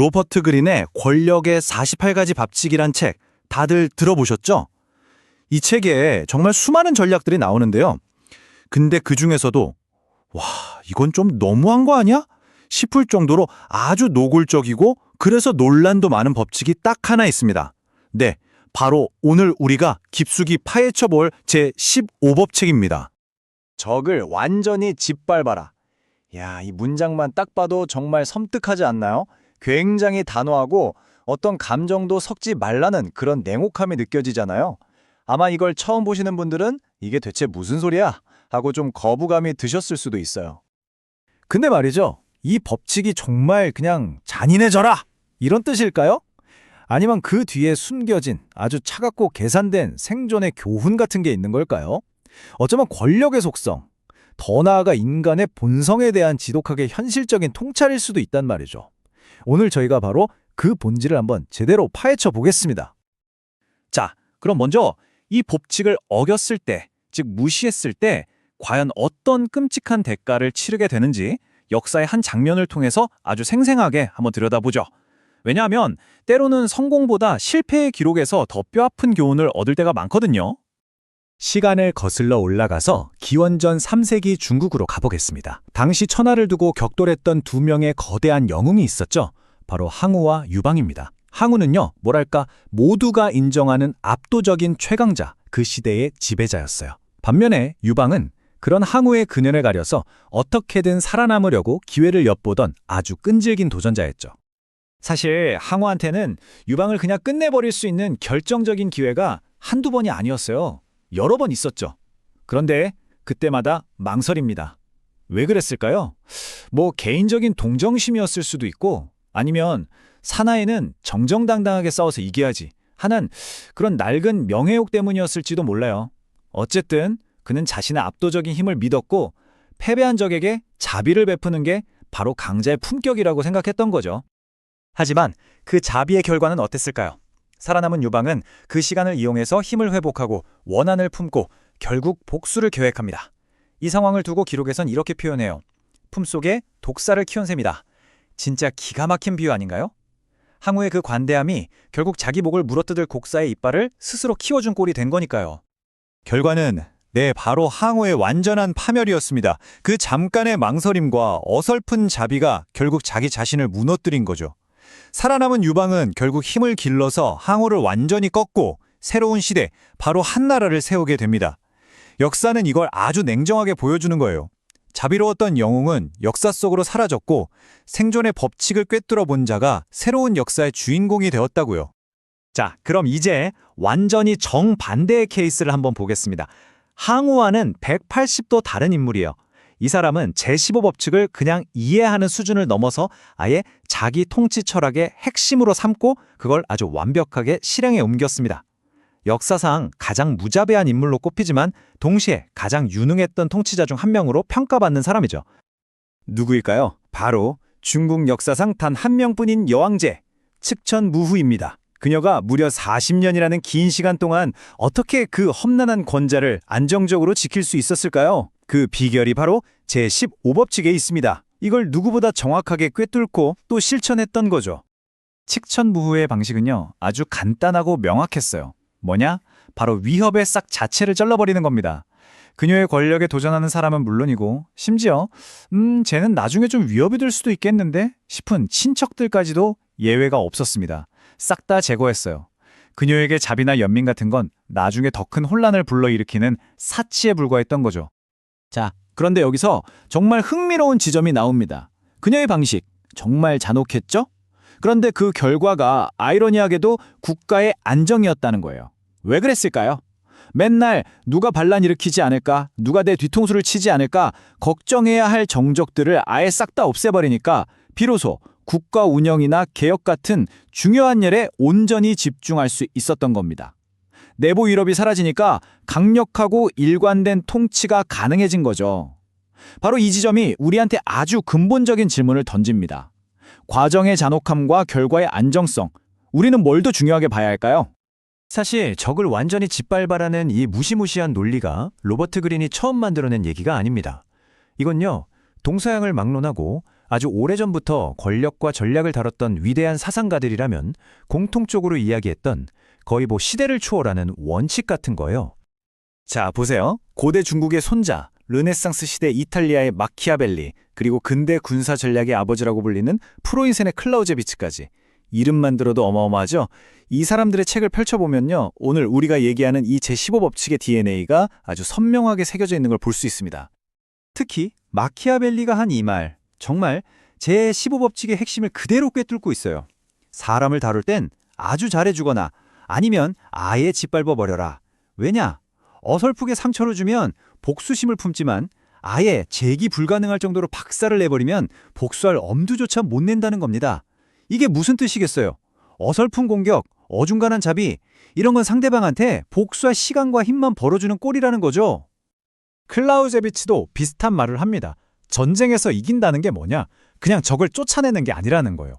로버트 그린의 권력의 48가지 법칙이란 책 다들 들어보셨죠? 이 책에 정말 수많은 전략들이 나오는데요. 근데 그중에서도 와, 이건 좀 너무한 거 아니야? 싶을 정도로 아주 노골적이고 그래서 논란도 많은 법칙이 딱 하나 있습니다. 네, 바로 오늘 우리가 깊숙이 파헤쳐 볼 제15법칙입니다. 적을 완전히 짓밟아라. 야, 이 문장만 딱 봐도 정말 섬뜩하지 않나요? 굉장히 단호하고 어떤 감정도 섞지 말라는 그런 냉혹함이 느껴지잖아요. 아마 이걸 처음 보시는 분들은 이게 대체 무슨 소리야? 하고 좀 거부감이 드셨을 수도 있어요. 근데 말이죠. 이 법칙이 정말 그냥 잔인해져라! 이런 뜻일까요? 아니면 그 뒤에 숨겨진 아주 차갑고 계산된 생존의 교훈 같은 게 있는 걸까요? 어쩌면 권력의 속성, 더 나아가 인간의 본성에 대한 지독하게 현실적인 통찰일 수도 있단 말이죠. 오늘 저희가 바로 그 본질을 한번 제대로 파헤쳐 보겠습니다. 자, 그럼 먼저 이 법칙을 어겼을 때, 즉 무시했을 때 과연 어떤 끔찍한 대가를 치르게 되는지 역사의 한 장면을 통해서 아주 생생하게 한번 들여다보죠. 왜냐하면 때로는 성공보다 실패의 기록에서 더 뼈아픈 교훈을 얻을 때가 많거든요. 시간을 거슬러 올라가서 기원전 3세기 중국으로 가보겠습니다. 당시 천하를 두고 격돌했던 두 명의 거대한 영웅이 있었죠. 바로 항우와 유방입니다. 항우는요, 뭐랄까 모두가 인정하는 압도적인 최강자, 그 시대의 지배자였어요. 반면에 유방은 그런 항우의 근현을 가려서 어떻게든 살아남으려고 기회를 엿보던 아주 끈질긴 도전자였죠. 사실 항우한테는 유방을 그냥 끝내버릴 수 있는 결정적인 기회가 한두 번이 아니었어요. 여러 번 있었죠. 그런데 그때마다 망설입니다. 왜 그랬을까요? 뭐 개인적인 동정심이었을 수도 있고 아니면 사나이는 정정당당하게 싸워서 이겨야지 하는 그런 낡은 명예욕 때문이었을지도 몰라요. 어쨌든 그는 자신의 압도적인 힘을 믿었고 패배한 적에게 자비를 베푸는 게 바로 강자의 품격이라고 생각했던 거죠. 하지만 그 자비의 결과는 어땠을까요? 살아남은 유방은 그 시간을 이용해서 힘을 회복하고 원한을 품고 결국 복수를 계획합니다. 이 상황을 두고 기록에선 이렇게 표현해요. 품속에 독사를 키운 셈이다. 진짜 기가 막힌 비유 아닌가요? 항우의 그 관대함이 결국 자기 목을 물어뜯을 곡사의 이빨을 스스로 키워준 꼴이 된 거니까요. 결과는 바로 항우의 완전한 파멸이었습니다. 그 잠깐의 망설임과 어설픈 자비가 결국 자기 자신을 무너뜨린 거죠. 살아남은 유방은 결국 힘을 길러서 항우를 완전히 꺾고 새로운 시대, 바로 한나라를 세우게 됩니다. 역사는 이걸 아주 냉정하게 보여주는 거예요. 자비로웠던 영웅은 역사 속으로 사라졌고 생존의 법칙을 꿰뚫어 본 자가 새로운 역사의 주인공이 되었다고요. 자, 그럼 이제 완전히 정반대의 케이스를 한번 보겠습니다. 항우와는 180도 다른 인물이에요. 이 사람은 제15법칙을 그냥 이해하는 수준을 넘어서 아예 자기 통치 철학의 핵심으로 삼고 그걸 아주 완벽하게 실행에 옮겼습니다. 역사상 가장 무자비한 인물로 꼽히지만 동시에 가장 유능했던 통치자 중 한 명으로 평가받는 사람이죠. 누구일까요? 바로 중국 역사상 단 한 명뿐인 여왕제, 측천무후입니다. 그녀가 무려 40년이라는 긴 시간 동안 어떻게 그 험난한 권자를 안정적으로 지킬 수 있었을까요? 그 비결이 바로 제15법칙에 있습니다. 이걸 누구보다 정확하게 꿰뚫고 또 실천했던 거죠. 측천무후의 방식은요, 아주 간단하고 명확했어요. 뭐냐? 바로 위협의 싹 자체를 잘라버리는 겁니다. 그녀의 권력에 도전하는 사람은 물론이고 심지어 쟤는 나중에 좀 위협이 될 수도 있겠는데 싶은 친척들까지도 예외가 없었습니다. 싹 다 제거했어요. 그녀에게 자비나 연민 같은 건 나중에 더 큰 혼란을 불러일으키는 사치에 불과했던 거죠. 자, 그런데 여기서 정말 흥미로운 지점이 나옵니다. 그녀의 방식, 정말 잔혹했죠? 그런데 그 결과가 아이러니하게도 국가의 안정이었다는 거예요. 왜 그랬을까요? 맨날 누가 반란 일으키지 않을까, 누가 내 뒤통수를 치지 않을까 걱정해야 할 정적들을 아예 싹 다 없애버리니까 비로소 국가 운영이나 개혁 같은 중요한 일에 온전히 집중할 수 있었던 겁니다. 내부 위협이 사라지니까 강력하고 일관된 통치가 가능해진 거죠. 바로 이 지점이 우리한테 아주 근본적인 질문을 던집니다. 과정의 잔혹함과 결과의 안정성, 우리는 뭘 더 중요하게 봐야 할까요? 사실 적을 완전히 짓밟아라는 이 무시무시한 논리가 로버트 그린이 처음 만들어낸 얘기가 아닙니다. 이건요, 동서양을 막론하고 아주 오래전부터 권력과 전략을 다뤘던 위대한 사상가들이라면 공통적으로 이야기했던 거의 시대를 초월하는 원칙 같은 거예요. 자, 보세요. 고대 중국의 손자, 르네상스 시대 이탈리아의 마키아벨리, 그리고 근대 군사 전략의 아버지라고 불리는 프로이센의 클라우제비츠까지. 이름만 들어도 어마어마하죠? 이 사람들의 책을 펼쳐보면요, 오늘 우리가 얘기하는 이 제15법칙의 DNA가 아주 선명하게 새겨져 있는 걸 볼 수 있습니다. 특히 마키아벨리가 한 이 말, 정말 제15법칙의 핵심을 그대로 꿰뚫고 있어요. 사람을 다룰 땐 아주 잘해주거나 아니면 아예 짓밟아 버려라. 왜냐? 어설프게 상처를 주면 복수심을 품지만 아예 재기 불가능할 정도로 박살을 내버리면 복수할 엄두조차 못 낸다는 겁니다. 이게 무슨 뜻이겠어요? 어설픈 공격, 어중간한 자비, 이런 건 상대방한테 복수할 시간과 힘만 벌어주는 꼴이라는 거죠. 클라우제비치도 비슷한 말을 합니다. 전쟁에서 이긴다는 게 뭐냐? 그냥 적을 쫓아내는 게 아니라는 거예요.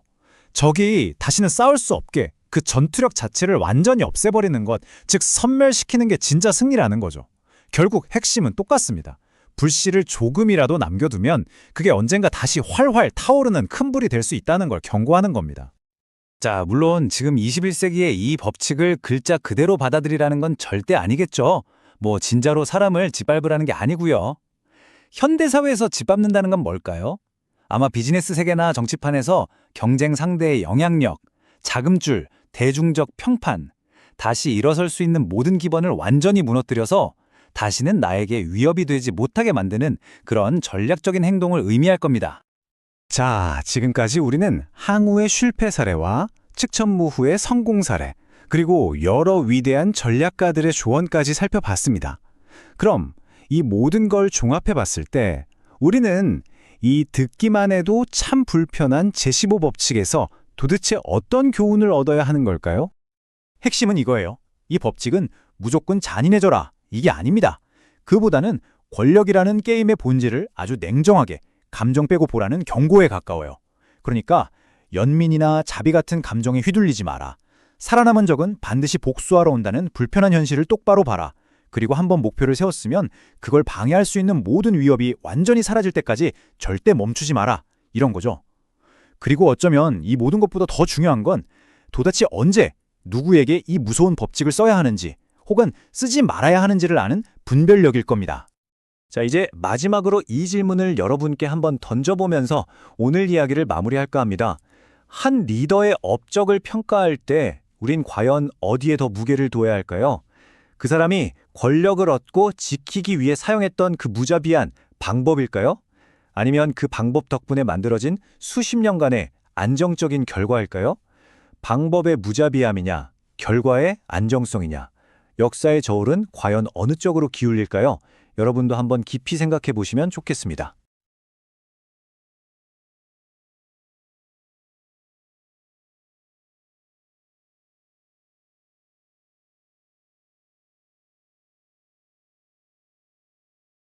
적이 다시는 싸울 수 없게 그 전투력 자체를 완전히 없애버리는 것, 즉 섬멸시키는 게 진짜 승리라는 거죠. 결국 핵심은 똑같습니다. 불씨를 조금이라도 남겨두면 그게 언젠가 다시 활활 타오르는 큰 불이 될 수 있다는 걸 경고하는 겁니다. 자, 물론 지금 21세기에 이 법칙을 글자 그대로 받아들이라는 건 절대 아니겠죠. 진짜로 사람을 짓밟으라는 게 아니고요. 현대사회에서 짓밟는다는 건 뭘까요? 아마 비즈니스 세계나 정치판에서 경쟁 상대의 영향력, 자금줄, 대중적 평판, 다시 일어설 수 있는 모든 기반을 완전히 무너뜨려서 다시는 나에게 위협이 되지 못하게 만드는 그런 전략적인 행동을 의미할 겁니다. 자, 지금까지 우리는 항우의 실패 사례와 측천무후의 성공 사례, 그리고 여러 위대한 전략가들의 조언까지 살펴봤습니다. 그럼 이 모든 걸 종합해 봤을 때 우리는 이 듣기만 해도 참 불편한 제15법칙에서 도대체 어떤 교훈을 얻어야 하는 걸까요? 핵심은 이거예요. 이 법칙은 무조건 잔인해져라, 이게 아닙니다. 그보다는 권력이라는 게임의 본질을 아주 냉정하게 감정 빼고 보라는 경고에 가까워요. 그러니까 연민이나 자비 같은 감정에 휘둘리지 마라. 살아남은 적은 반드시 복수하러 온다는 불편한 현실을 똑바로 봐라. 그리고 한번 목표를 세웠으면 그걸 방해할 수 있는 모든 위협이 완전히 사라질 때까지 절대 멈추지 마라. 이런 거죠. 그리고 어쩌면 이 모든 것보다 더 중요한 건 도대체 언제 누구에게 이 무서운 법칙을 써야 하는지 혹은 쓰지 말아야 하는지를 아는 분별력일 겁니다. 자, 이제 마지막으로 이 질문을 여러분께 한번 던져보면서 오늘 이야기를 마무리할까 합니다. 한 리더의 업적을 평가할 때 우린 과연 어디에 더 무게를 둬야 할까요? 그 사람이 권력을 얻고 지키기 위해 사용했던 그 무자비한 방법일까요? 아니면 그 방법 덕분에 만들어진 수십 년간의 안정적인 결과일까요? 방법의 무자비함이냐, 결과의 안정성이냐, 역사의 저울은 과연 어느 쪽으로 기울릴까요? 여러분도 한번 깊이 생각해 보시면 좋겠습니다.